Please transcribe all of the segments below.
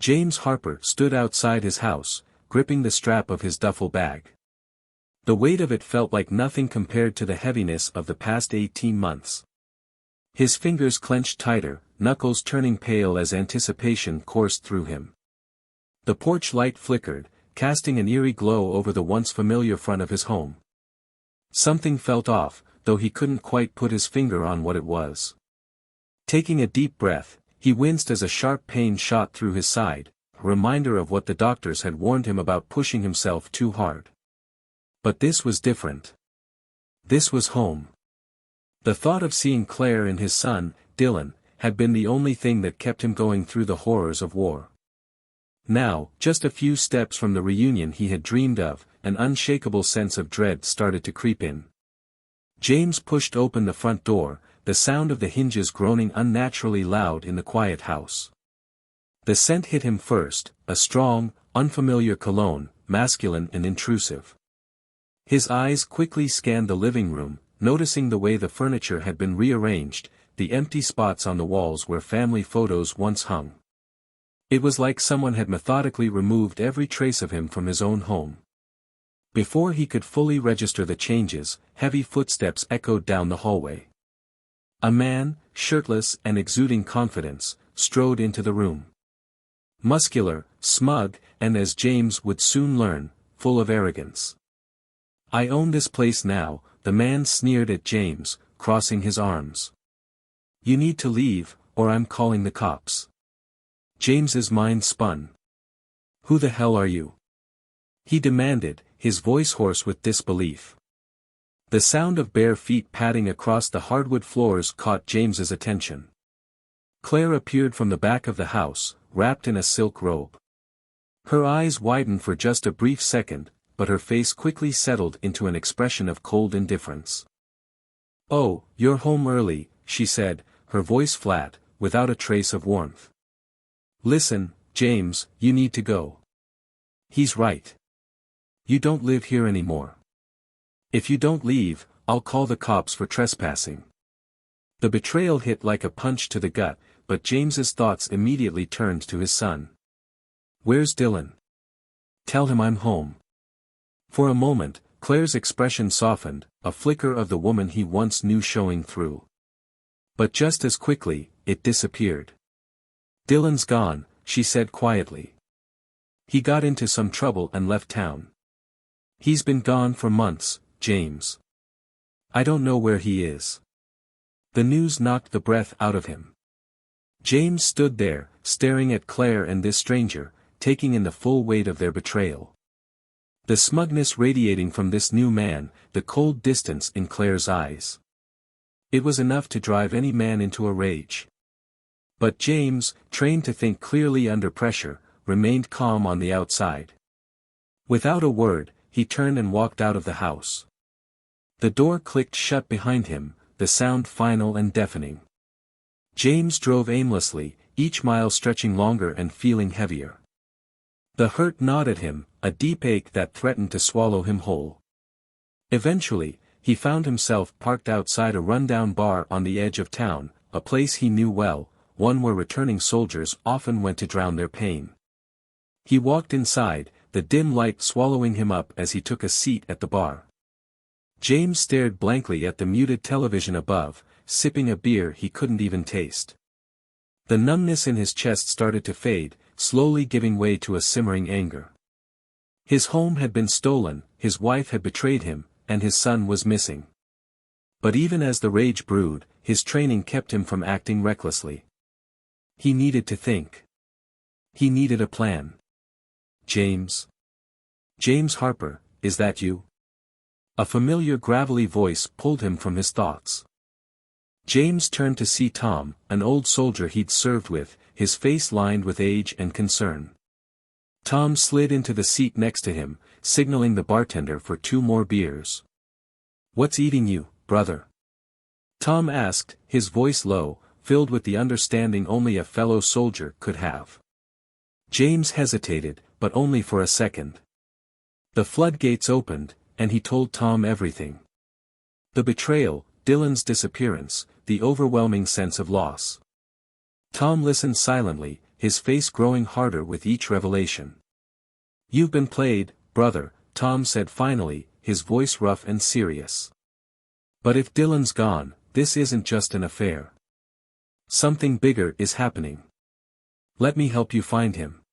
James Harper stood outside his house, gripping the strap of his duffel bag. The weight of it felt like nothing compared to the heaviness of the past 18 months. His fingers clenched tighter, knuckles turning pale as anticipation coursed through him. The porch light flickered, casting an eerie glow over the once familiar front of his home. Something felt off, though he couldn't quite put his finger on what it was. Taking a deep breath, he winced as a sharp pain shot through his side, a reminder of what the doctors had warned him about pushing himself too hard. But this was different. This was home. The thought of seeing Claire and his son, Dylan, had been the only thing that kept him going through the horrors of war. Now, just a few steps from the reunion he had dreamed of, an unshakable sense of dread started to creep in. James pushed open the front door, the sound of the hinges groaning unnaturally loud in the quiet house. The scent hit him first, a strong, unfamiliar cologne, masculine and intrusive. His eyes quickly scanned the living room, noticing the way the furniture had been rearranged, the empty spots on the walls where family photos once hung. It was like someone had methodically removed every trace of him from his own home. Before he could fully register the changes, heavy footsteps echoed down the hallway. A man, shirtless and exuding confidence, strode into the room. Muscular, smug, and as James would soon learn, full of arrogance. "I own this place now," the man sneered at James, crossing his arms. "You need to leave, or I'm calling the cops." James's mind spun. "Who the hell are you?" he demanded, his voice hoarse with disbelief. The sound of bare feet padding across the hardwood floors caught James's attention. Claire appeared from the back of the house, wrapped in a silk robe. Her eyes widened for just a brief second, but her face quickly settled into an expression of cold indifference. "Oh, you're home early," she said, her voice flat, without a trace of warmth. "Listen, James, you need to go." "He's right. You don't live here anymore. If you don't leave, I'll call the cops for trespassing." The betrayal hit like a punch to the gut, but James's thoughts immediately turned to his son. "Where's Dylan? Tell him I'm home." For a moment, Claire's expression softened, a flicker of the woman he once knew showing through. But just as quickly, it disappeared. "Dylan's gone," she said quietly. "He got into some trouble and left town. He's been gone for months, James. I don't know where he is." The news knocked the breath out of him. James stood there, staring at Claire and this stranger, taking in the full weight of their betrayal. The smugness radiating from this new man, the cold distance in Claire's eyes. It was enough to drive any man into a rage. But James, trained to think clearly under pressure, remained calm on the outside. Without a word, he turned and walked out of the house. The door clicked shut behind him, the sound final and deafening. James drove aimlessly, each mile stretching longer and feeling heavier. The hurt gnawed at him, a deep ache that threatened to swallow him whole. Eventually, he found himself parked outside a rundown bar on the edge of town, a place he knew well, one where returning soldiers often went to drown their pain. He walked inside, the dim light swallowing him up as he took a seat at the bar. James stared blankly at the muted television above, sipping a beer he couldn't even taste. The numbness in his chest started to fade, slowly giving way to a simmering anger. His home had been stolen, his wife had betrayed him, and his son was missing. But even as the rage brewed, his training kept him from acting recklessly. He needed to think. He needed a plan. "James? James Harper, is that you?" A familiar gravelly voice pulled him from his thoughts. James turned to see Tom, an old soldier he'd served with, his face lined with age and concern. Tom slid into the seat next to him, signaling the bartender for 2 more beers. "What's eating you, brother?" Tom asked, his voice low, filled with the understanding only a fellow soldier could have. James hesitated, but only for a second. The floodgates opened, and he told Tom everything. The betrayal, Dylan's disappearance, the overwhelming sense of loss. Tom listened silently, his face growing harder with each revelation. "You've been played, brother," Tom said finally, his voice rough and serious. "But if Dylan's gone, this isn't just an affair. Something bigger is happening. Let me help you find him."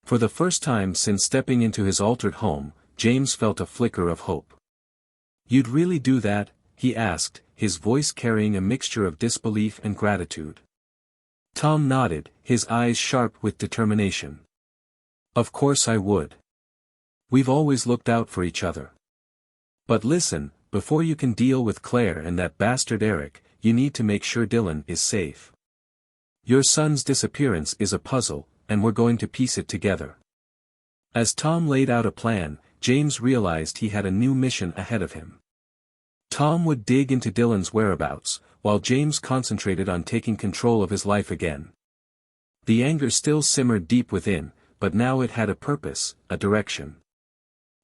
For the first time since stepping into his altered home, James felt a flicker of hope. "You'd really do that?" he asked, his voice carrying a mixture of disbelief and gratitude. Tom nodded, his eyes sharp with determination. "Of course I would. We've always looked out for each other. But listen, before you can deal with Claire and that bastard Eric, you need to make sure Dylan is safe. Your son's disappearance is a puzzle, and we're going to piece it together." As Tom laid out a plan, James realized he had a new mission ahead of him. Tom would dig into Dylan's whereabouts, while James concentrated on taking control of his life again. The anger still simmered deep within, but now it had a purpose, a direction.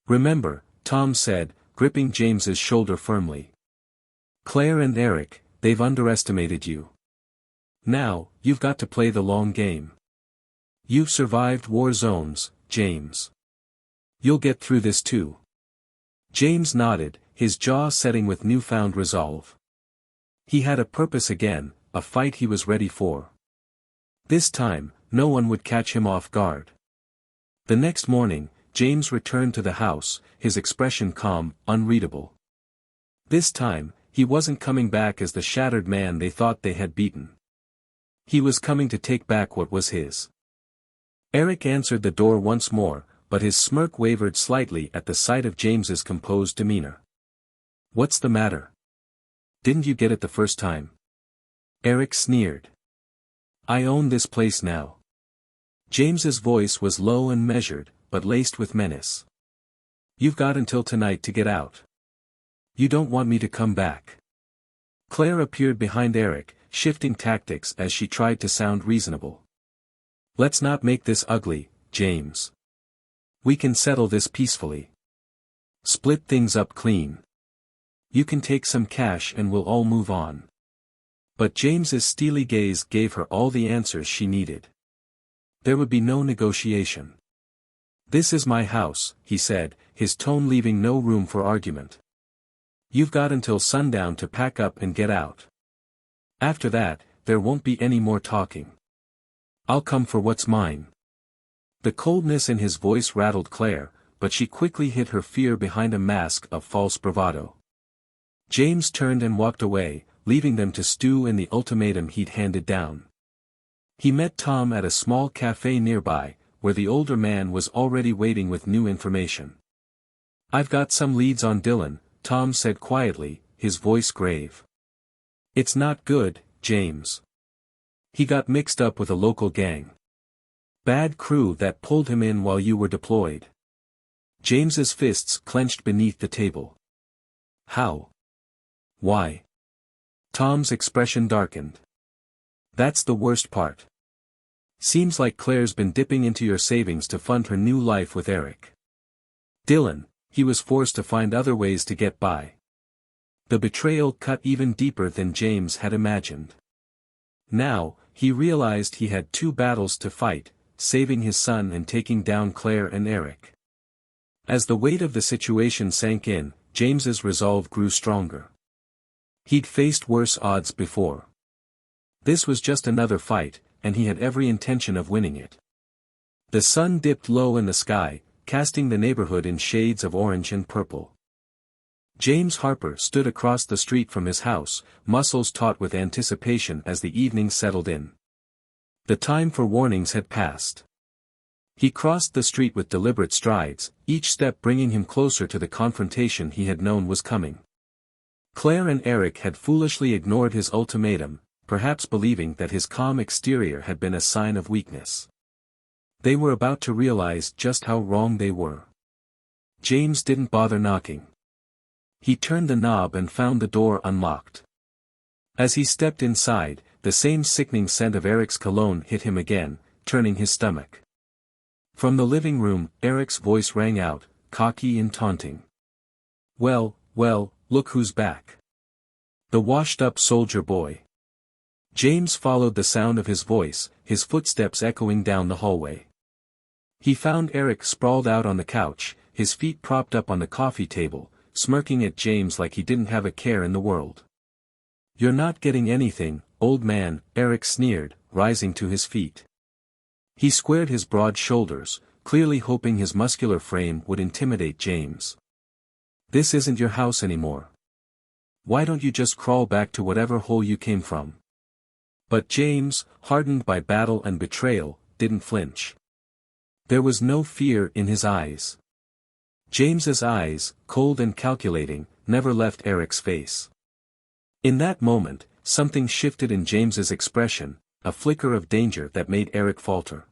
"Remember," Tom said, gripping James's shoulder firmly. "Claire and Eric, they've underestimated you. Now, you've got to play the long game. You've survived war zones, James. You'll get through this too." James nodded, his jaw setting with newfound resolve. He had a purpose again, a fight he was ready for. This time, no one would catch him off guard. The next morning, James returned to the house, his expression calm, unreadable. This time, he wasn't coming back as the shattered man they thought they had beaten. He was coming to take back what was his. Eric answered the door once more, but his smirk wavered slightly at the sight of James's composed demeanor. "What's the matter? Didn't you get it the first time?" Eric sneered. "I own this place now." James's voice was low and measured, but laced with menace. "You've got until tonight to get out. You don't want me to come back." Claire appeared behind Eric, shifting tactics as she tried to sound reasonable. "Let's not make this ugly, James. We can settle this peacefully. Split things up clean. You can take some cash and we'll all move on." But James's steely gaze gave her all the answers she needed. There would be no negotiation. "This is my house," he said, his tone leaving no room for argument. "You've got until sundown to pack up and get out. After that, there won't be any more talking. I'll come for what's mine." The coldness in his voice rattled Claire, but she quickly hid her fear behind a mask of false bravado. James turned and walked away, leaving them to stew in the ultimatum he'd handed down. He met Tom at a small cafe nearby, where the older man was already waiting with new information. "I've got some leads on Dylan," Tom said quietly, his voice grave. "It's not good, James. He got mixed up with a local gang. Bad crew that pulled him in while you were deployed." James's fists clenched beneath the table. "How? Why?" Tom's expression darkened. "That's the worst part. Seems like Claire's been dipping into your savings to fund her new life with Eric. Dylan, he was forced to find other ways to get by." The betrayal cut even deeper than James had imagined. Now, he realized he had two battles to fight, saving his son and taking down Claire and Eric. As the weight of the situation sank in, James's resolve grew stronger. He'd faced worse odds before. This was just another fight, and he had every intention of winning it. The sun dipped low in the sky, casting the neighborhood in shades of orange and purple. James Harper stood across the street from his house, muscles taut with anticipation as the evening settled in. The time for warnings had passed. He crossed the street with deliberate strides, each step bringing him closer to the confrontation he had known was coming. Claire and Eric had foolishly ignored his ultimatum, perhaps believing that his calm exterior had been a sign of weakness. They were about to realize just how wrong they were. James didn't bother knocking. He turned the knob and found the door unlocked. As he stepped inside, the same sickening scent of Eric's cologne hit him again, turning his stomach. From the living room, Eric's voice rang out, cocky and taunting. Well, look who's back. The washed-up soldier boy. James followed the sound of his voice, his footsteps echoing down the hallway. He found Eric sprawled out on the couch, his feet propped up on the coffee table, smirking at James like he didn't have a care in the world. "You're not getting anything, old man," Eric sneered, rising to his feet. He squared his broad shoulders, clearly hoping his muscular frame would intimidate James. "This isn't your house anymore. Why don't you just crawl back to whatever hole you came from?" But James, hardened by battle and betrayal, didn't flinch. There was no fear in his eyes. James's eyes, cold and calculating, never left Eric's face. In that moment, something shifted in James's expression, a flicker of danger that made Eric falter.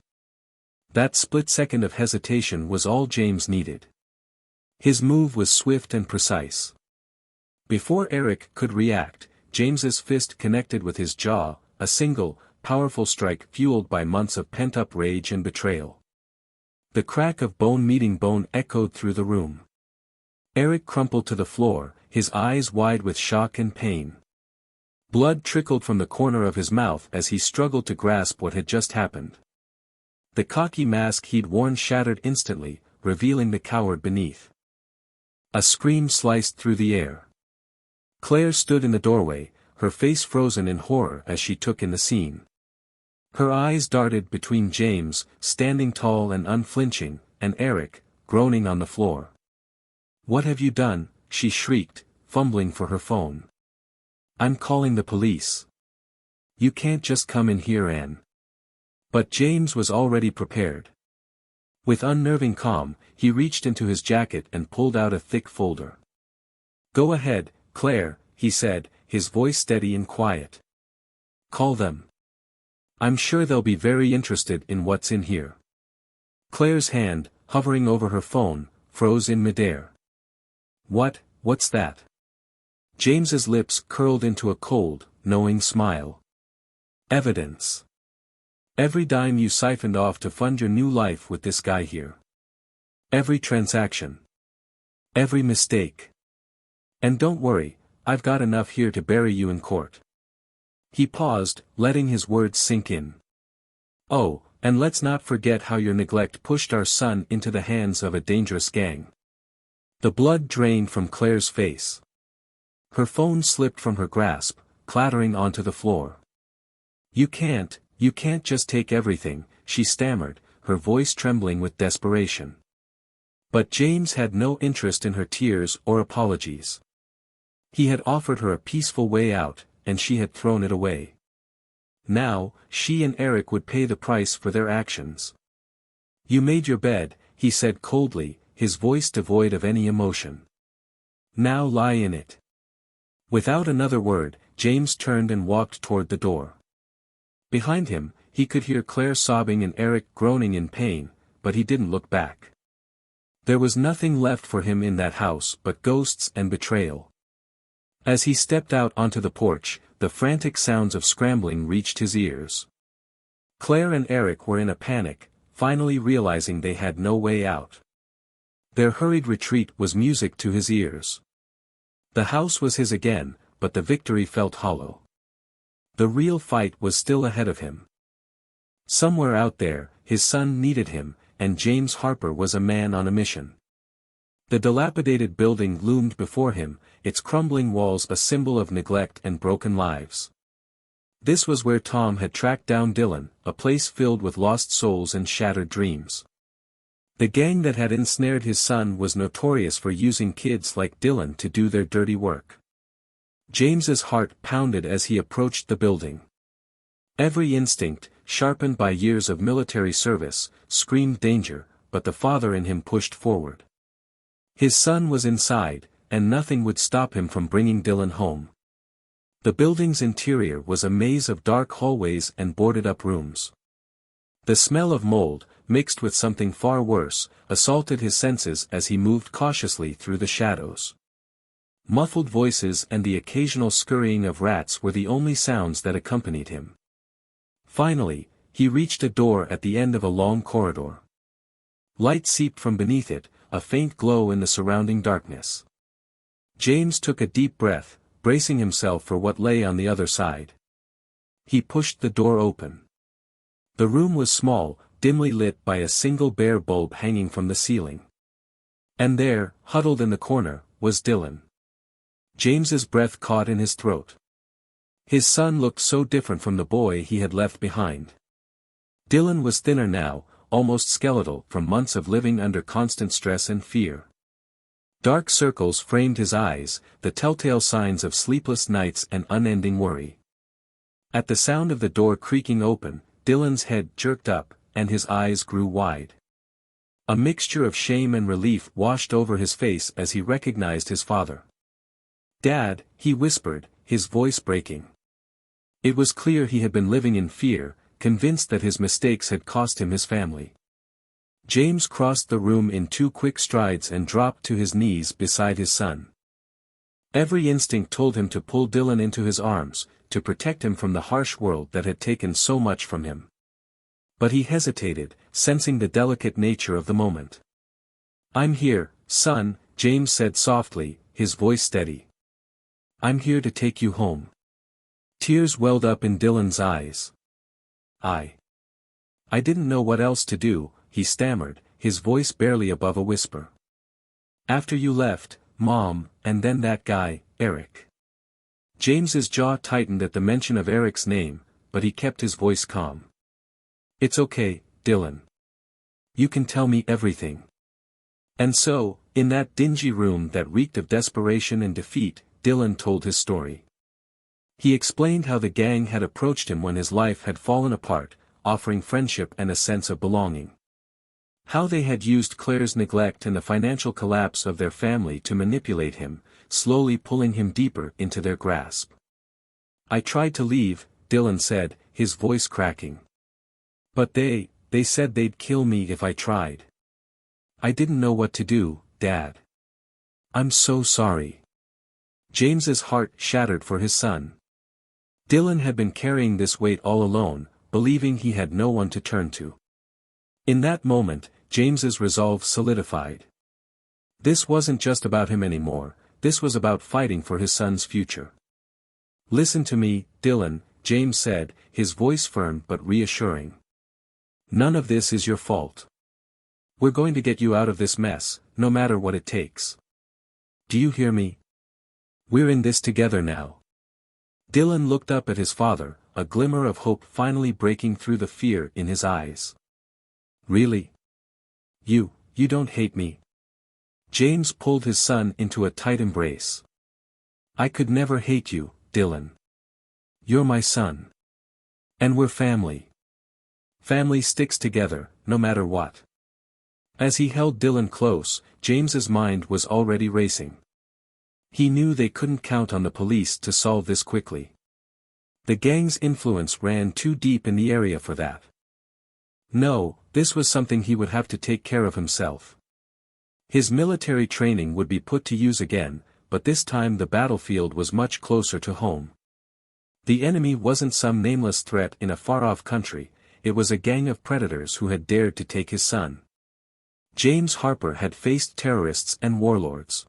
That split second of hesitation was all James needed. His move was swift and precise. Before Eric could react, James's fist connected with his jaw, a single, powerful strike fueled by months of pent-up rage and betrayal. The crack of bone meeting bone echoed through the room. Eric crumpled to the floor, his eyes wide with shock and pain. Blood trickled from the corner of his mouth as he struggled to grasp what had just happened. The cocky mask he'd worn shattered instantly, revealing the coward beneath. A scream sliced through the air. Claire stood in the doorway, her face frozen in horror as she took in the scene. Her eyes darted between James, standing tall and unflinching, and Eric, groaning on the floor. "What have you done?" she shrieked, fumbling for her phone. "I'm calling the police. You can't just come in here and—" But James was already prepared. With unnerving calm, he reached into his jacket and pulled out a thick folder. "Go ahead, Claire," he said, his voice steady and quiet. "Call them. I'm sure they'll be very interested in what's in here." Claire's hand, hovering over her phone, froze in midair. What's that?" James's lips curled into a cold, knowing smile. "Evidence. Every dime you siphoned off to fund your new life with this guy here. Every transaction. Every mistake. And don't worry, I've got enough here to bury you in court." He paused, letting his words sink in. "Oh, and let's not forget how your neglect pushed our son into the hands of a dangerous gang." The blood drained from Claire's face. Her phone slipped from her grasp, clattering onto the floor. You can't just take everything," she stammered, her voice trembling with desperation. But James had no interest in her tears or apologies. He had offered her a peaceful way out, and she had thrown it away. Now, she and Eric would pay the price for their actions. "You made your bed," he said coldly, his voice devoid of any emotion. "Now lie in it." Without another word, James turned and walked toward the door. Behind him, he could hear Claire sobbing and Eric groaning in pain, but he didn't look back. There was nothing left for him in that house but ghosts and betrayal. As he stepped out onto the porch, the frantic sounds of scrambling reached his ears. Claire and Eric were in a panic, finally realizing they had no way out. Their hurried retreat was music to his ears. The house was his again, but the victory felt hollow. The real fight was still ahead of him. Somewhere out there, his son needed him, and James Harper was a man on a mission. The dilapidated building loomed before him, its crumbling walls a symbol of neglect and broken lives. This was where Tom had tracked down Dylan, a place filled with lost souls and shattered dreams. The gang that had ensnared his son was notorious for using kids like Dylan to do their dirty work. James's heart pounded as he approached the building. Every instinct, sharpened by years of military service, screamed danger, but the father in him pushed forward. His son was inside, and nothing would stop him from bringing Dylan home. The building's interior was a maze of dark hallways and boarded-up rooms. The smell of mold, mixed with something far worse, assaulted his senses as he moved cautiously through the shadows. Muffled voices and the occasional scurrying of rats were the only sounds that accompanied him. Finally, he reached a door at the end of a long corridor. Light seeped from beneath it, a faint glow in the surrounding darkness. James took a deep breath, bracing himself for what lay on the other side. He pushed the door open. The room was small, dimly lit by a single bare bulb hanging from the ceiling. And there, huddled in the corner, was Dylan. James's breath caught in his throat. His son looked so different from the boy he had left behind. Dylan was thinner now, almost skeletal from months of living under constant stress and fear. Dark circles framed his eyes, the telltale signs of sleepless nights and unending worry. At the sound of the door creaking open, Dylan's head jerked up, and his eyes grew wide. A mixture of shame and relief washed over his face as he recognized his father. "Dad," he whispered, his voice breaking. It was clear he had been living in fear, convinced that his mistakes had cost him his family. James crossed the room in 2 quick strides and dropped to his knees beside his son. Every instinct told him to pull Dylan into his arms, to protect him from the harsh world that had taken so much from him. But he hesitated, sensing the delicate nature of the moment. "I'm here, son," James said softly, his voice steady. "I'm here to take you home." Tears welled up in Dylan's eyes. I didn't know what else to do," he stammered, his voice barely above a whisper. "After you left, Mom, and then that guy, Eric." James's jaw tightened at the mention of Eric's name, but he kept his voice calm. "It's okay, Dylan. You can tell me everything." And so, in that dingy room that reeked of desperation and defeat, Dylan told his story. He explained how the gang had approached him when his life had fallen apart, offering friendship and a sense of belonging. How they had used Claire's neglect and the financial collapse of their family to manipulate him, slowly pulling him deeper into their grasp. "I tried to leave," Dylan said, his voice cracking. "But they said they'd kill me if I tried. I didn't know what to do, Dad. I'm so sorry." James's heart shattered for his son. Dylan had been carrying this weight all alone, believing he had no one to turn to. In that moment, James's resolve solidified. This wasn't just about him anymore, this was about fighting for his son's future. "Listen to me, Dylan," James said, his voice firm but reassuring. "None of this is your fault. We're going to get you out of this mess, no matter what it takes. Do you hear me? We're in this together now." Dylan looked up at his father, a glimmer of hope finally breaking through the fear in his eyes. "Really? You don't hate me?" James pulled his son into a tight embrace. "I could never hate you, Dylan. You're my son. And we're family. Family sticks together, no matter what." As he held Dylan close, James's mind was already racing. He knew they couldn't count on the police to solve this quickly. The gang's influence ran too deep in the area for that. No, this was something he would have to take care of himself. His military training would be put to use again, but this time the battlefield was much closer to home. The enemy wasn't some nameless threat in a far-off country, it was a gang of predators who had dared to take his son. James Harper had faced terrorists and warlords.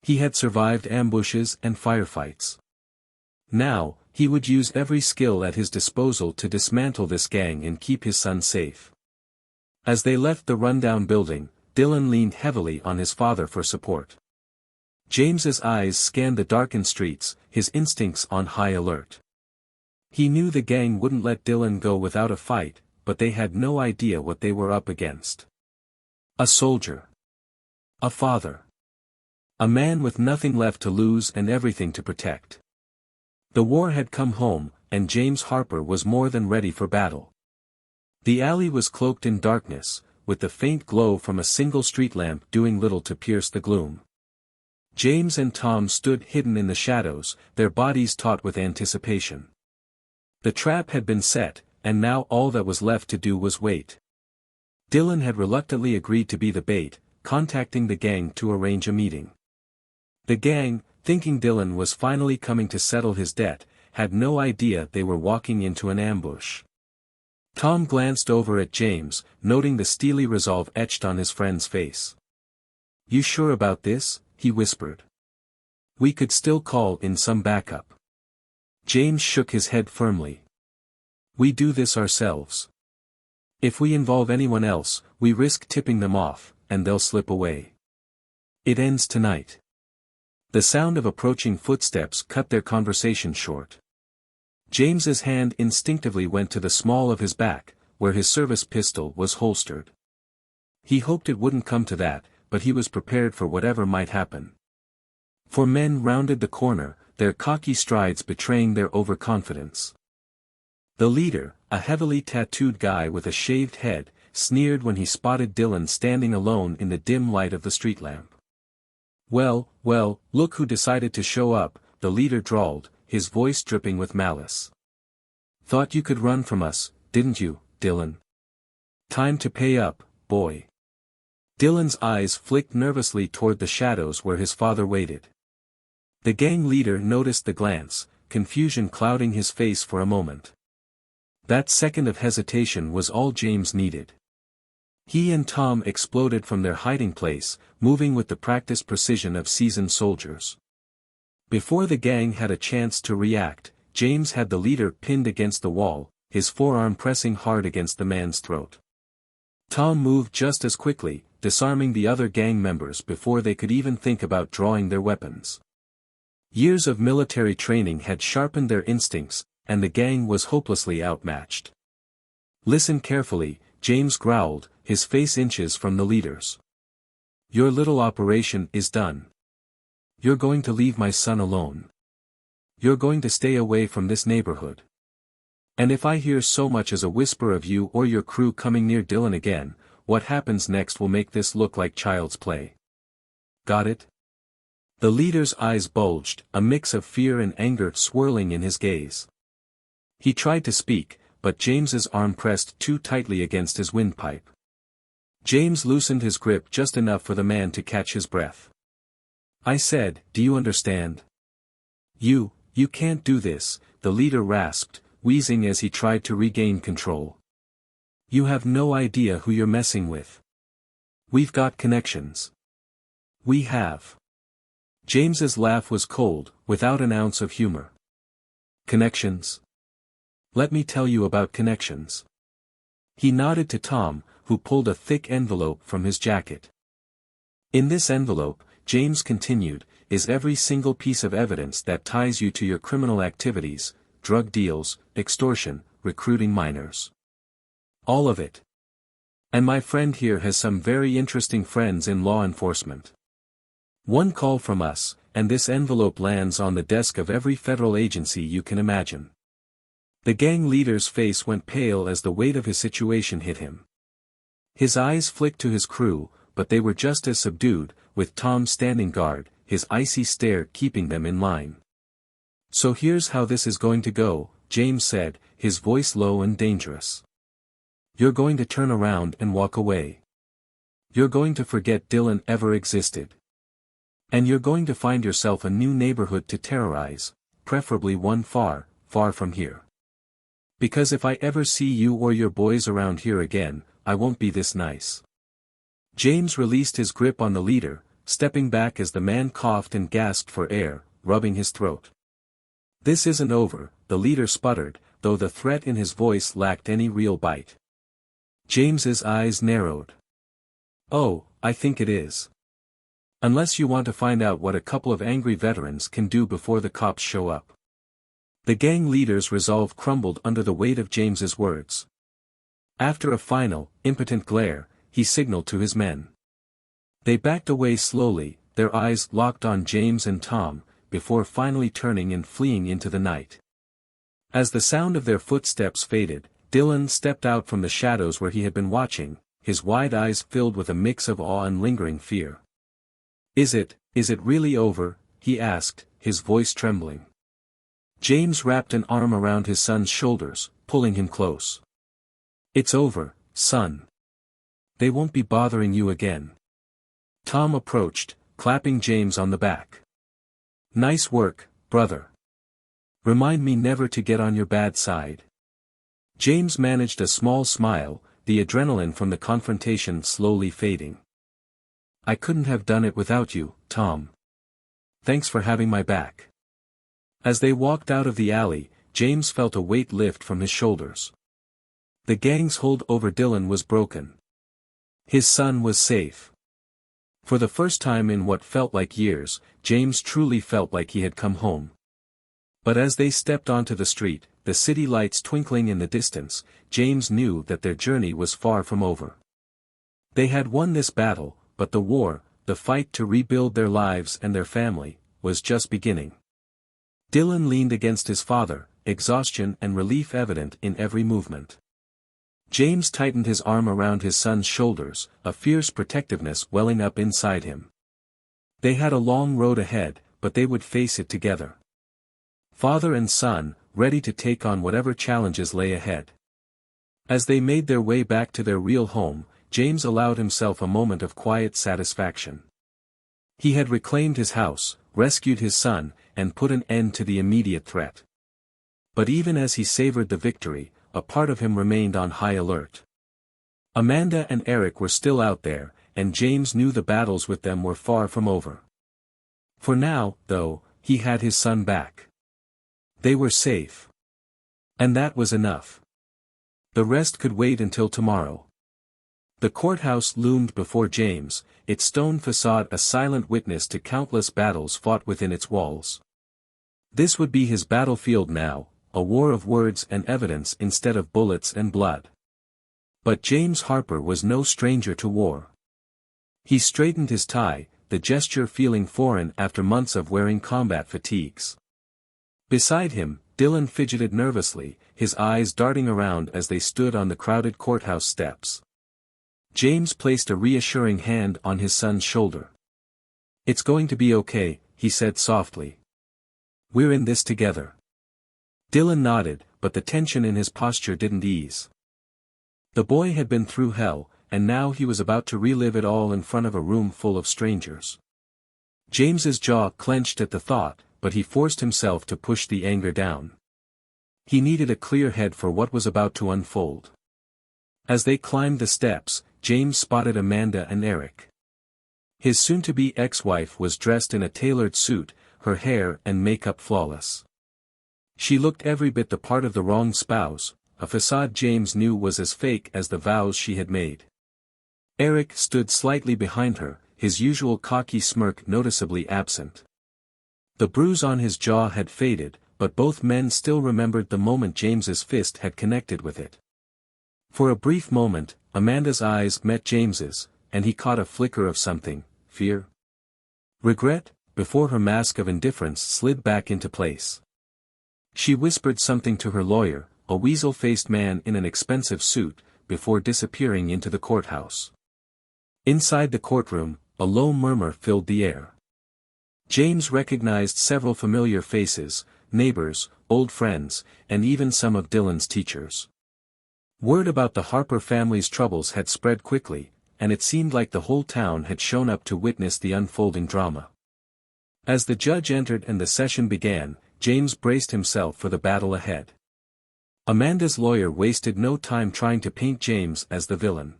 He had survived ambushes and firefights. Now, he would use every skill at his disposal to dismantle this gang and keep his son safe. As they left the rundown building, Dylan leaned heavily on his father for support. James's eyes scanned the darkened streets, his instincts on high alert. He knew the gang wouldn't let Dylan go without a fight, but they had no idea what they were up against. A soldier. A father. A man with nothing left to lose and everything to protect. The war had come home, and James Harper was more than ready for battle. The alley was cloaked in darkness, with the faint glow from a single street lamp doing little to pierce the gloom. James and Tom stood hidden in the shadows, their bodies taut with anticipation. The trap had been set, and now all that was left to do was wait. Dylan had reluctantly agreed to be the bait, contacting the gang to arrange a meeting. The gang, thinking Dylan was finally coming to settle his debt, had no idea they were walking into an ambush. Tom glanced over at James, noting the steely resolve etched on his friend's face. "You sure about this?" he whispered. "We could still call in some backup." James shook his head firmly. We do this ourselves. If we involve anyone else, we risk tipping them off, and they'll slip away. It ends tonight. The sound of approaching footsteps cut their conversation short. James's hand instinctively went to the small of his back, where his service pistol was holstered. He hoped it wouldn't come to that, but he was prepared for whatever might happen. Four men rounded the corner, their cocky strides betraying their overconfidence. The leader, a heavily tattooed guy with a shaved head, sneered when he spotted Dylan standing alone in the dim light of the street lamp. Well, look who decided to show up, the leader drawled, his voice dripping with malice. Thought you could run from us, didn't you, Dylan? Time to pay up, boy. Dylan's eyes flicked nervously toward the shadows where his father waited. The gang leader noticed the glance, confusion clouding his face for a moment. That second of hesitation was all James needed. He and Tom exploded from their hiding place, moving with the practiced precision of seasoned soldiers. Before the gang had a chance to react, James had the leader pinned against the wall, his forearm pressing hard against the man's throat. Tom moved just as quickly, disarming the other gang members before they could even think about drawing their weapons. Years of military training had sharpened their instincts, and the gang was hopelessly outmatched. Listen carefully, James growled, his face inches from the leader's. Your little operation is done. You're going to leave my son alone. You're going to stay away from this neighborhood. And if I hear so much as a whisper of you or your crew coming near Dylan again, what happens next will make this look like child's play. Got it? The leader's eyes bulged, a mix of fear and anger swirling in his gaze. He tried to speak, but James's arm pressed too tightly against his windpipe. James loosened his grip just enough for the man to catch his breath. I said, do you understand? You can't do this, the leader rasped, wheezing as he tried to regain control. You have no idea who you're messing with. We've got connections. We have. James's laugh was cold, without an ounce of humor. Connections? Let me tell you about connections. He nodded to Tom, who pulled a thick envelope from his jacket. In this envelope, James continued, is every single piece of evidence that ties you to your criminal activities, drug deals, extortion, recruiting minors. All of it. And my friend here has some very interesting friends in law enforcement. One call from us, and this envelope lands on the desk of every federal agency you can imagine. The gang leader's face went pale as the weight of his situation hit him. His eyes flicked to his crew, but they were just as subdued, with Tom standing guard, his icy stare keeping them in line. So here's how this is going to go, James said, his voice low and dangerous. You're going to turn around and walk away. You're going to forget Dylan ever existed. And you're going to find yourself a new neighborhood to terrorize, preferably one far, far from here. Because if I ever see you or your boys around here again, I won't be this nice. James released his grip on the leader, stepping back as the man coughed and gasped for air, rubbing his throat. This isn't over, the leader sputtered, though the threat in his voice lacked any real bite. James's eyes narrowed. Oh, I think it is. Unless you want to find out what a couple of angry veterans can do before the cops show up. The gang leader's resolve crumbled under the weight of James's words. After a final, impotent glare, he signaled to his men. They backed away slowly, their eyes locked on James and Tom, before finally turning and fleeing into the night. As the sound of their footsteps faded, Dylan stepped out from the shadows where he had been watching, his wide eyes filled with a mix of awe and lingering fear. Is it really over? He asked, his voice trembling. James wrapped an arm around his son's shoulders, pulling him close. It's over, son. They won't be bothering you again. Tom approached, clapping James on the back. Nice work, brother. Remind me never to get on your bad side. James managed a small smile, the adrenaline from the confrontation slowly fading. I couldn't have done it without you, Tom. Thanks for having my back. As they walked out of the alley, James felt a weight lift from his shoulders. The gang's hold over Dylan was broken. His son was safe. For the first time in what felt like years, James truly felt like he had come home. But as they stepped onto the street, the city lights twinkling in the distance, James knew that their journey was far from over. They had won this battle, but the war, the fight to rebuild their lives and their family, was just beginning. Dylan leaned against his father, exhaustion and relief evident in every movement. James tightened his arm around his son's shoulders, a fierce protectiveness welling up inside him. They had a long road ahead, but they would face it together. Father and son, ready to take on whatever challenges lay ahead. As they made their way back to their real home, James allowed himself a moment of quiet satisfaction. He had reclaimed his house, rescued his son, and put an end to the immediate threat. But even as he savored the victory, a part of him remained on high alert. Amanda and Eric were still out there, and James knew the battles with them were far from over. For now, though, he had his son back. They were safe. And that was enough. The rest could wait until tomorrow. The courthouse loomed before James, its stone facade a silent witness to countless battles fought within its walls. This would be his battlefield now, a war of words and evidence instead of bullets and blood. But James Harper was no stranger to war. He straightened his tie, the gesture feeling foreign after months of wearing combat fatigues. Beside him, Dylan fidgeted nervously, his eyes darting around as they stood on the crowded courthouse steps. James placed a reassuring hand on his son's shoulder. "It's going to be okay," he said softly. "We're in this together." Dylan nodded, but the tension in his posture didn't ease. The boy had been through hell, and now he was about to relive it all in front of a room full of strangers. James's jaw clenched at the thought, but he forced himself to push the anger down. He needed a clear head for what was about to unfold. As they climbed the steps, James spotted Amanda and Eric. His soon-to-be ex-wife was dressed in a tailored suit, her hair and makeup flawless. She looked every bit the part of the wronged spouse, a facade James knew was as fake as the vows she had made. Eric stood slightly behind her, his usual cocky smirk noticeably absent. The bruise on his jaw had faded, but both men still remembered the moment James's fist had connected with it. For a brief moment, Amanda's eyes met James's, and he caught a flicker of something, fear? Regret, before her mask of indifference slid back into place. She whispered something to her lawyer, a weasel-faced man in an expensive suit, before disappearing into the courthouse. Inside the courtroom, a low murmur filled the air. James recognized several familiar faces, neighbors, old friends, and even some of Dylan's teachers. Word about the Harper family's troubles had spread quickly, and it seemed like the whole town had shown up to witness the unfolding drama. As the judge entered and the session began, James braced himself for the battle ahead. Amanda's lawyer wasted no time trying to paint James as the villain.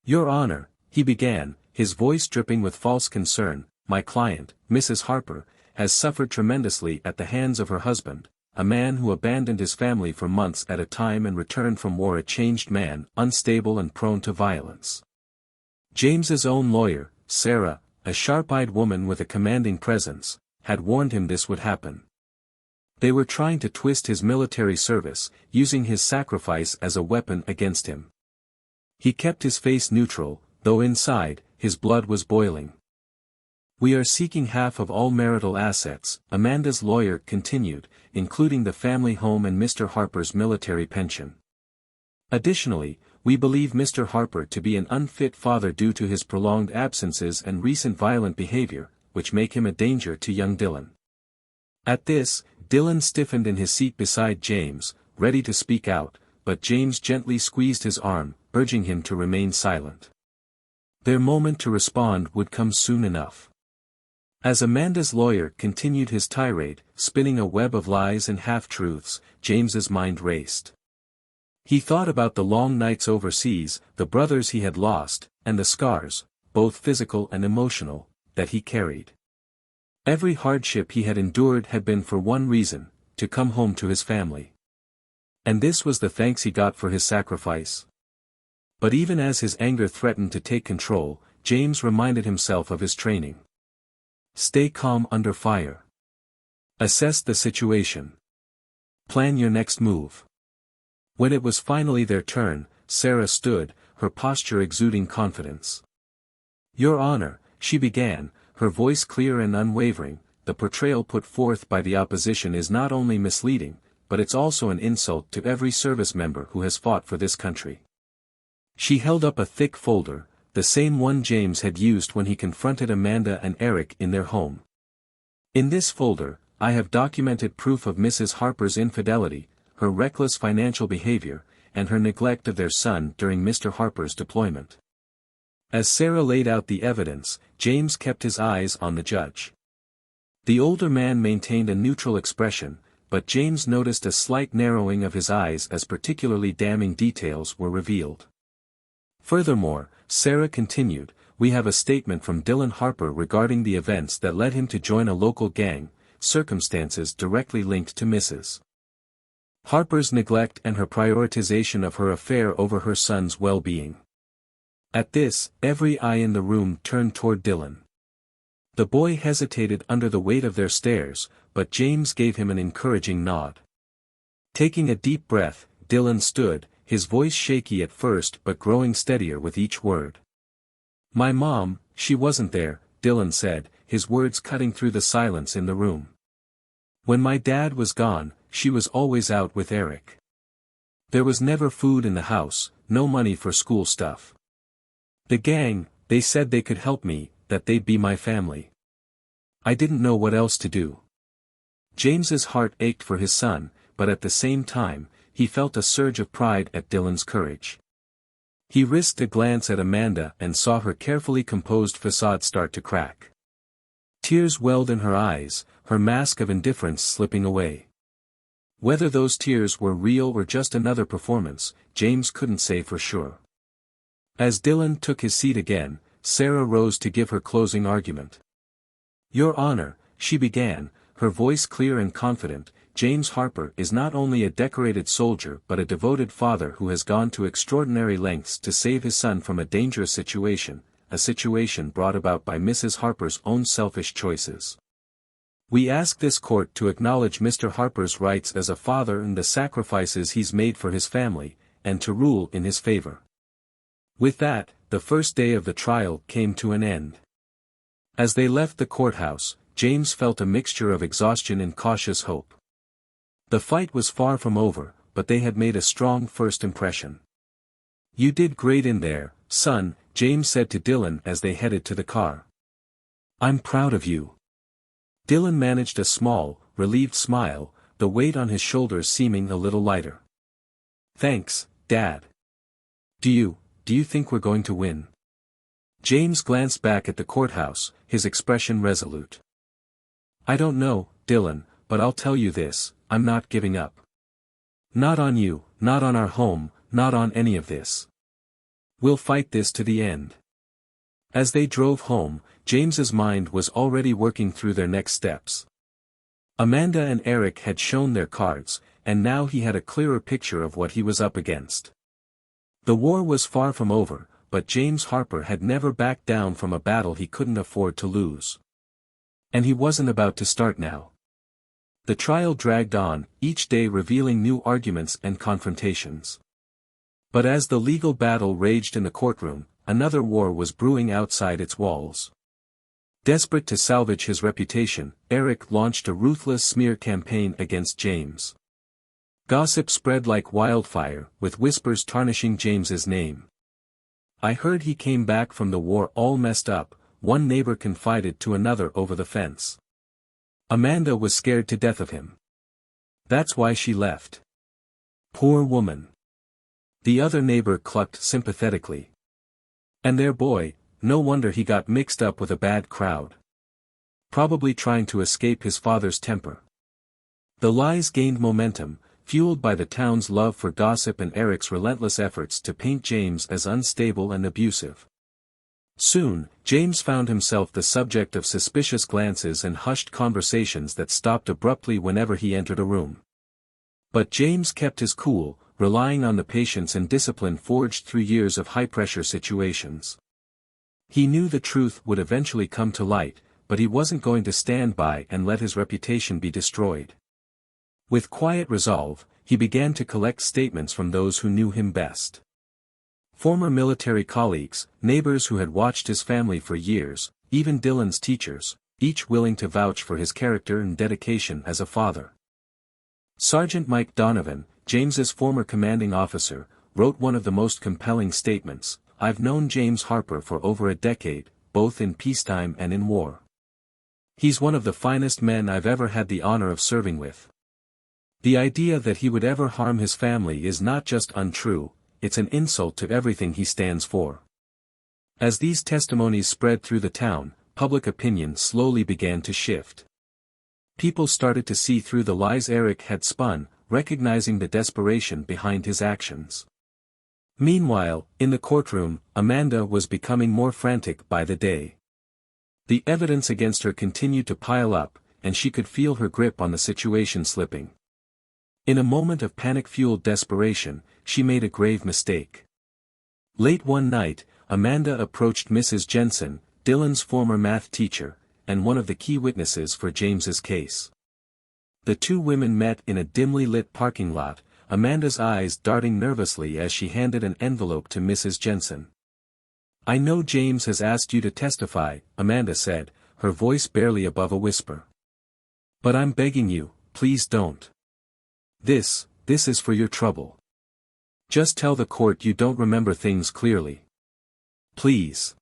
"Your Honor," he began, his voice dripping with false concern, "my client, Mrs. Harper, has suffered tremendously at the hands of her husband, a man who abandoned his family for months at a time and returned from war a changed man, unstable and prone to violence." James's own lawyer, Sarah, a sharp-eyed woman with a commanding presence, had warned him this would happen. They were trying to twist his military service, using his sacrifice as a weapon against him. He kept his face neutral, though inside, his blood was boiling. "We are seeking half of all marital assets," Amanda's lawyer continued, "including the family home and Mr. Harper's military pension. Additionally, we believe Mr. Harper to be an unfit father due to his prolonged absences and recent violent behavior, which make him a danger to young Dylan." At this, Dylan stiffened in his seat beside James, ready to speak out, but James gently squeezed his arm, urging him to remain silent. Their moment to respond would come soon enough. As Amanda's lawyer continued his tirade, spinning a web of lies and half-truths, James's mind raced. He thought about the long nights overseas, the brothers he had lost, and the scars, both physical and emotional, that he carried. Every hardship he had endured had been for one reason, to come home to his family. And this was the thanks he got for his sacrifice. But even as his anger threatened to take control, James reminded himself of his training. Stay calm under fire. Assess the situation. Plan your next move. When it was finally their turn, Sarah stood, her posture exuding confidence. Your Honor, she began, her voice clear and unwavering, the portrayal put forth by the opposition is not only misleading, but it's also an insult to every service member who has fought for this country. She held up a thick folder, the same one James had used when he confronted Amanda and Eric in their home. In this folder, I have documented proof of Mrs. Harper's infidelity, her reckless financial behavior, and her neglect of their son during Mr. Harper's deployment. As Sarah laid out the evidence, James kept his eyes on the judge. The older man maintained a neutral expression, but James noticed a slight narrowing of his eyes as particularly damning details were revealed. Furthermore, Sarah continued, we have a statement from Dylan Harper regarding the events that led him to join a local gang, circumstances directly linked to Mrs. Harper's neglect and her prioritization of her affair over her son's well-being. At this, every eye in the room turned toward Dylan. The boy hesitated under the weight of their stares, but James gave him an encouraging nod. Taking a deep breath, Dylan stood, his voice shaky at first but growing steadier with each word. My mom, she wasn't there, Dylan said, his words cutting through the silence in the room. When my dad was gone, she was always out with Eric. There was never food in the house, no money for school stuff. The gang, they said they could help me, that they'd be my family. I didn't know what else to do. James's heart ached for his son, but at the same time, he felt a surge of pride at Dylan's courage. He risked a glance at Amanda and saw her carefully composed facade start to crack. Tears welled in her eyes, her mask of indifference slipping away. Whether those tears were real or just another performance, James couldn't say for sure. As Dylan took his seat again, Sarah rose to give her closing argument. Your Honor, she began, her voice clear and confident, James Harper is not only a decorated soldier but a devoted father who has gone to extraordinary lengths to save his son from a dangerous situation, a situation brought about by Mrs. Harper's own selfish choices. We ask this court to acknowledge Mr. Harper's rights as a father and the sacrifices he's made for his family, and to rule in his favor. With that, the first day of the trial came to an end. As they left the courthouse, James felt a mixture of exhaustion and cautious hope. The fight was far from over, but they had made a strong first impression. You did great in there, son, James said to Dylan as they headed to the car. I'm proud of you. Dylan managed a small, relieved smile, the weight on his shoulders seeming a little lighter. Thanks, Dad. Do you think we're going to win? James glanced back at the courthouse, his expression resolute. I don't know, Dylan, but I'll tell you this, I'm not giving up. Not on you, not on our home, not on any of this. We'll fight this to the end. As they drove home, James's mind was already working through their next steps. Amanda and Eric had shown their cards, and now he had a clearer picture of what he was up against. The war was far from over, but James Harper had never backed down from a battle he couldn't afford to lose. And he wasn't about to start now. The trial dragged on, each day revealing new arguments and confrontations. But as the legal battle raged in the courtroom, another war was brewing outside its walls. Desperate to salvage his reputation, Eric launched a ruthless smear campaign against James. Gossip spread like wildfire, with whispers tarnishing James's name. I heard he came back from the war all messed up, one neighbor confided to another over the fence. Amanda was scared to death of him. That's why she left. Poor woman. The other neighbor clucked sympathetically. And their boy, no wonder he got mixed up with a bad crowd. Probably trying to escape his father's temper. The lies gained momentum, fueled by the town's love for gossip and Eric's relentless efforts to paint James as unstable and abusive. Soon, James found himself the subject of suspicious glances and hushed conversations that stopped abruptly whenever he entered a room. But James kept his cool, relying on the patience and discipline forged through years of high-pressure situations. He knew the truth would eventually come to light, but he wasn't going to stand by and let his reputation be destroyed. With quiet resolve, he began to collect statements from those who knew him best. Former military colleagues, neighbors who had watched his family for years, even Dylan's teachers, each willing to vouch for his character and dedication as a father. Sergeant Mike Donovan, James's former commanding officer, wrote one of the most compelling statements: "I've known James Harper for over a decade, both in peacetime and in war. He's one of the finest men I've ever had the honor of serving with. The idea that he would ever harm his family is not just untrue, it's an insult to everything he stands for." As these testimonies spread through the town, public opinion slowly began to shift. People started to see through the lies Eric had spun, recognizing the desperation behind his actions. Meanwhile, in the courtroom, Amanda was becoming more frantic by the day. The evidence against her continued to pile up, and she could feel her grip on the situation slipping. In a moment of panic-fueled desperation, she made a grave mistake. Late one night, Amanda approached Mrs. Jensen, Dylan's former math teacher, and one of the key witnesses for James's case. The two women met in a dimly lit parking lot, Amanda's eyes darting nervously as she handed an envelope to Mrs. Jensen. "I know James has asked you to testify," Amanda said, her voice barely above a whisper. "But I'm begging you, please don't. This is for your trouble. Just tell the court you don't remember things clearly. Please."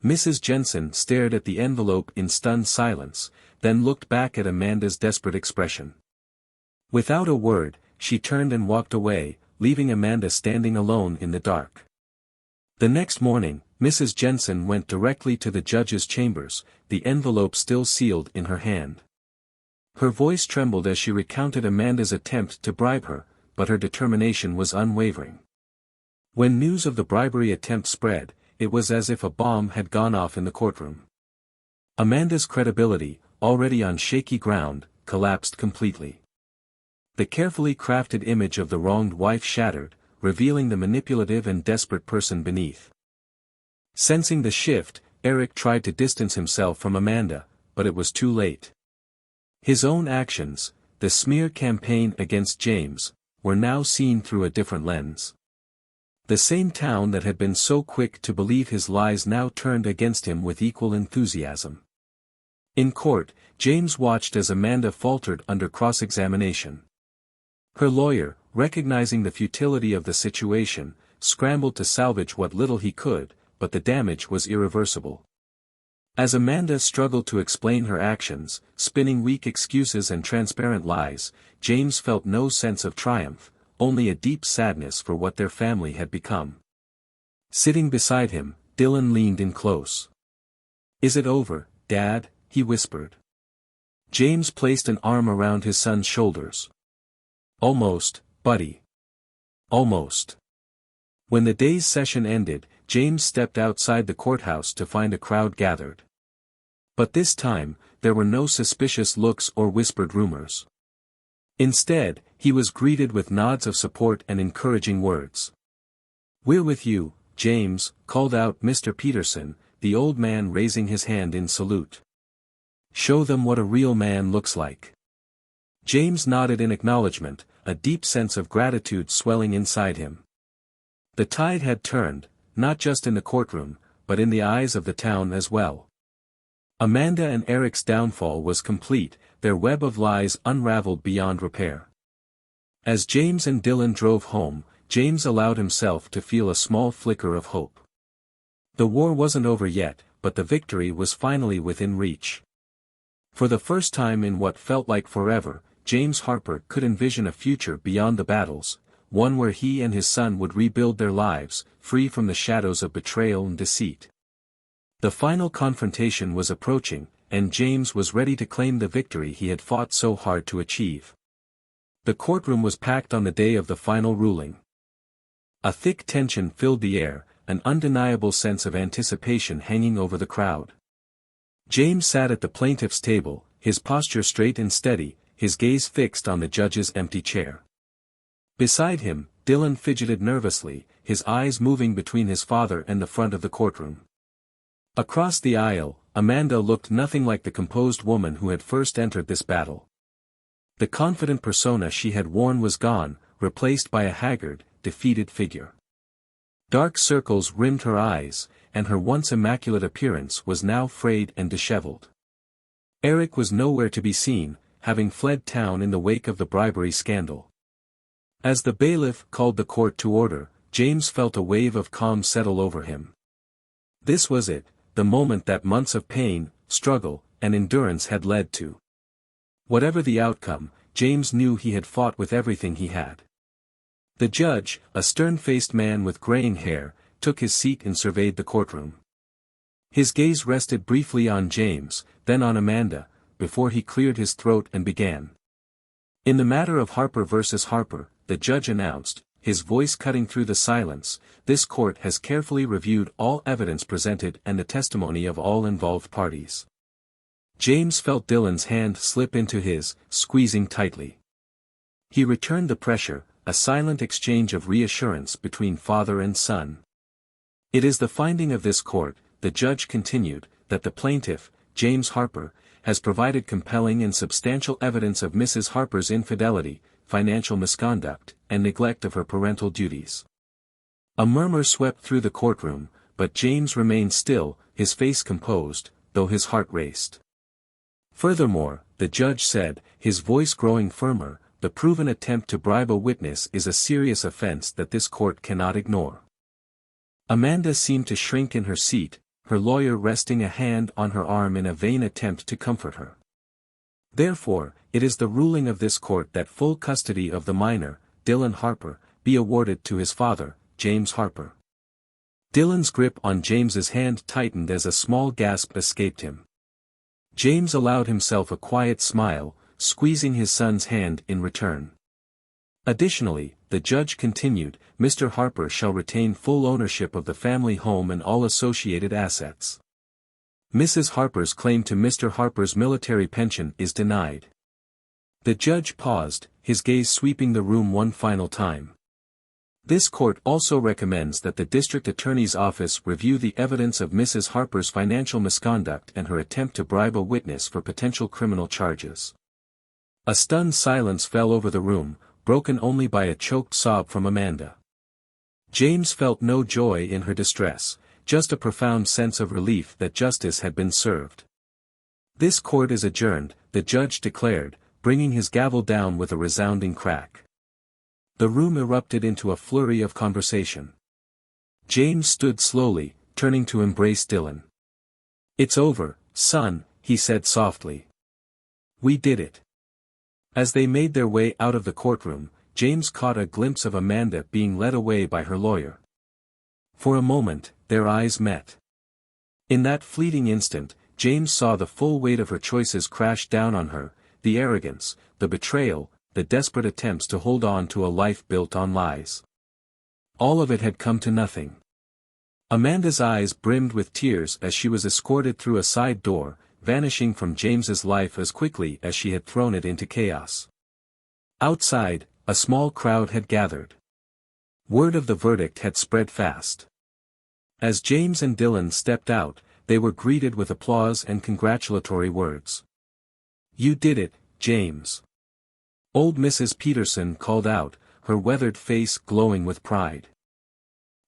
Mrs. Jensen stared at the envelope in stunned silence, then looked back at Amanda's desperate expression. Without a word, she turned and walked away, leaving Amanda standing alone in the dark. The next morning, Mrs. Jensen went directly to the judge's chambers, the envelope still sealed in her hand. Her voice trembled as she recounted Amanda's attempt to bribe her, but her determination was unwavering. When news of the bribery attempt spread, it was as if a bomb had gone off in the courtroom. Amanda's credibility, already on shaky ground, collapsed completely. The carefully crafted image of the wronged wife shattered, revealing the manipulative and desperate person beneath. Sensing the shift, Eric tried to distance himself from Amanda, but it was too late. His own actions, the smear campaign against James, were now seen through a different lens. The same town that had been so quick to believe his lies now turned against him with equal enthusiasm. In court, James watched as Amanda faltered under cross-examination. Her lawyer, recognizing the futility of the situation, scrambled to salvage what little he could, but the damage was irreversible. As Amanda struggled to explain her actions, spinning weak excuses and transparent lies, James felt no sense of triumph, only a deep sadness for what their family had become. Sitting beside him, Dylan leaned in close. "Is it over, Dad?" he whispered. James placed an arm around his son's shoulders. "Almost, buddy. Almost." When the day's session ended, James stepped outside the courthouse to find a crowd gathered. But this time, there were no suspicious looks or whispered rumors. Instead, he was greeted with nods of support and encouraging words. "We're with you, James," called out Mr. Peterson, the old man raising his hand in salute. "Show them what a real man looks like." James nodded in acknowledgement, a deep sense of gratitude swelling inside him. The tide had turned, not just in the courtroom, but in the eyes of the town as well. Amanda and Eric's downfall was complete, their web of lies unraveled beyond repair. As James and Dylan drove home, James allowed himself to feel a small flicker of hope. The war wasn't over yet, but the victory was finally within reach. For the first time in what felt like forever, James Harper could envision a future beyond the battles, one where he and his son would rebuild their lives, free from the shadows of betrayal and deceit. The final confrontation was approaching, and James was ready to claim the victory he had fought so hard to achieve. The courtroom was packed on the day of the final ruling. A thick tension filled the air, an undeniable sense of anticipation hanging over the crowd. James sat at the plaintiff's table, his posture straight and steady, his gaze fixed on the judge's empty chair. Beside him, Dylan fidgeted nervously, his eyes moving between his father and the front of the courtroom. Across the aisle, Amanda looked nothing like the composed woman who had first entered this battle. The confident persona she had worn was gone, replaced by a haggard, defeated figure. Dark circles rimmed her eyes, and her once immaculate appearance was now frayed and disheveled. Eric was nowhere to be seen, having fled town in the wake of the bribery scandal. As the bailiff called the court to order, James felt a wave of calm settle over him. This was it, the moment that months of pain, struggle, and endurance had led to. Whatever the outcome, James knew he had fought with everything he had. The judge, a stern-faced man with graying hair, took his seat and surveyed the courtroom. His gaze rested briefly on James, then on Amanda, before he cleared his throat and began. In the matter of Harper versus Harper, the judge announced, his voice cutting through the silence, this court has carefully reviewed all evidence presented and the testimony of all involved parties. James felt Dylan's hand slip into his, squeezing tightly. He returned the pressure, a silent exchange of reassurance between father and son. It is the finding of this court, the judge continued, that the plaintiff, James Harper, has provided compelling and substantial evidence of Mrs. Harper's infidelity, financial misconduct, and neglect of her parental duties. A murmur swept through the courtroom, but James remained still, his face composed, though his heart raced. Furthermore, the judge said, his voice growing firmer, the proven attempt to bribe a witness is a serious offense that this court cannot ignore. Amanda seemed to shrink in her seat, her lawyer resting a hand on her arm in a vain attempt to comfort her. Therefore, it is the ruling of this court that full custody of the minor, Dylan Harper, be awarded to his father, James Harper. Dylan's grip on James's hand tightened as a small gasp escaped him. James allowed himself a quiet smile, squeezing his son's hand in return. Additionally, the judge continued, Mr. Harper shall retain full ownership of the family home and all associated assets. Mrs. Harper's claim to Mr. Harper's military pension is denied. The judge paused, his gaze sweeping the room one final time. This court also recommends that the district attorney's office review the evidence of Mrs. Harper's financial misconduct and her attempt to bribe a witness for potential criminal charges. A stunned silence fell over the room, broken only by a choked sob from Amanda. James felt no joy in her distress, just a profound sense of relief that justice had been served. This court is adjourned, the judge declared, bringing his gavel down with a resounding crack. The room erupted into a flurry of conversation. James stood slowly, turning to embrace Dylan. It's over, son, he said softly. We did it. As they made their way out of the courtroom, James caught a glimpse of Amanda being led away by her lawyer. For a moment, their eyes met. In that fleeting instant, James saw the full weight of her choices crash down on her, the arrogance, the betrayal, the desperate attempts to hold on to a life built on lies. All of it had come to nothing. Amanda's eyes brimmed with tears as she was escorted through a side door, vanishing from James's life as quickly as she had thrown it into chaos. Outside, a small crowd had gathered. Word of the verdict had spread fast. As James and Dylan stepped out, they were greeted with applause and congratulatory words. You did it, James. Old Mrs. Peterson called out, her weathered face glowing with pride.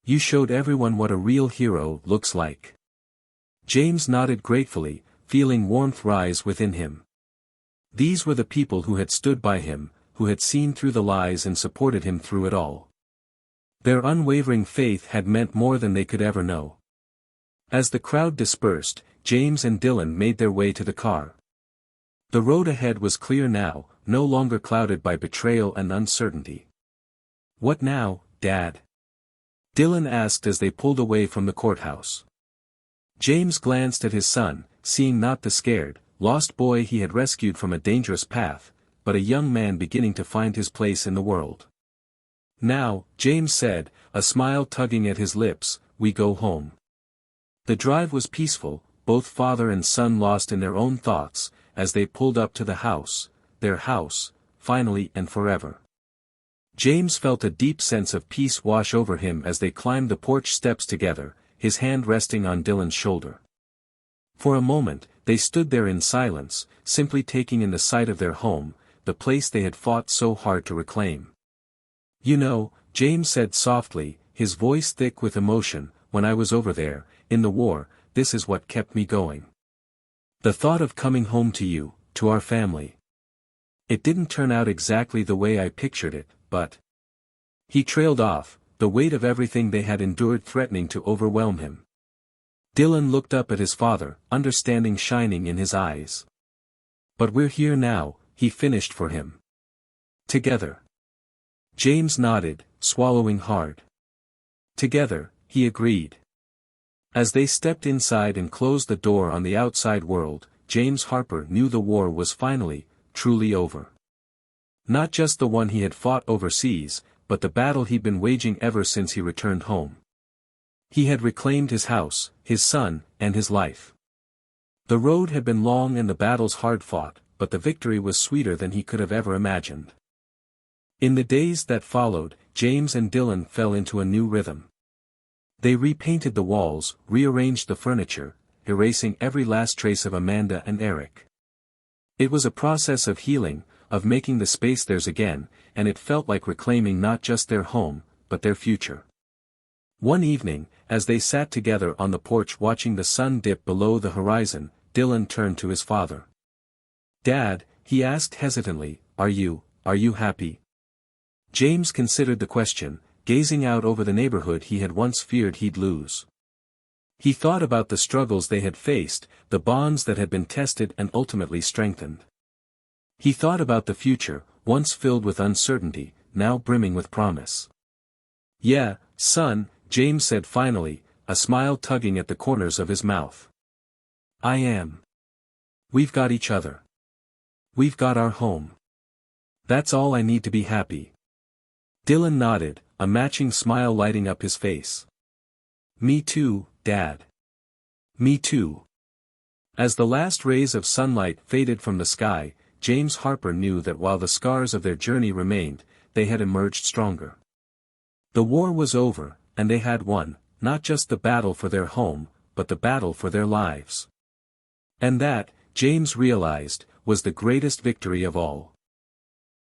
You showed everyone what a real hero looks like. James nodded gratefully, feeling warmth rise within him. These were the people who had stood by him, who had seen through the lies and supported him through it all. Their unwavering faith had meant more than they could ever know. As the crowd dispersed, James and Dylan made their way to the car. The road ahead was clear now, no longer clouded by betrayal and uncertainty. What now, Dad? Dylan asked as they pulled away from the courthouse. James glanced at his son, seeing not the scared, lost boy he had rescued from a dangerous path, but a young man beginning to find his place in the world. Now, James said, a smile tugging at his lips, we go home. The drive was peaceful, both father and son lost in their own thoughts, as they pulled up to the house, their house, finally and forever. James felt a deep sense of peace wash over him as they climbed the porch steps together, his hand resting on Dylan's shoulder. For a moment, they stood there in silence, simply taking in the sight of their home, the place they had fought so hard to reclaim. You know, James said softly, his voice thick with emotion, when I was over there, in the war, this is what kept me going. The thought of coming home to you, to our family. It didn't turn out exactly the way I pictured it, but... He trailed off, the weight of everything they had endured threatening to overwhelm him. Dylan looked up at his father, understanding shining in his eyes. But we're here now, he finished for him. Together. James nodded, swallowing hard. Together, he agreed. As they stepped inside and closed the door on the outside world, James Harper knew the war was finally, truly over. Not just the one he had fought overseas, but the battle he'd been waging ever since he returned home. He had reclaimed his house, his son, and his life. The road had been long and the battles hard-fought, but the victory was sweeter than he could have ever imagined. In the days that followed, James and Dylan fell into a new rhythm. They repainted the walls, rearranged the furniture, erasing every last trace of Amanda and Eric. It was a process of healing, of making the space theirs again, and it felt like reclaiming not just their home, but their future. One evening, as they sat together on the porch watching the sun dip below the horizon, Dylan turned to his father. Dad, he asked hesitantly, are you happy? James considered the question, gazing out over the neighborhood he had once feared he'd lose. He thought about the struggles they had faced, the bonds that had been tested and ultimately strengthened. He thought about the future, once filled with uncertainty, now brimming with promise. Yeah, son, James said finally, a smile tugging at the corners of his mouth. I am. We've got each other. We've got our home. That's all I need to be happy. Dylan nodded, a matching smile lighting up his face. Me too, Dad. Me too. As the last rays of sunlight faded from the sky, James Harper knew that while the scars of their journey remained, they had emerged stronger. The war was over, and they had won, not just the battle for their home, but the battle for their lives. And that, James realized, was the greatest victory of all.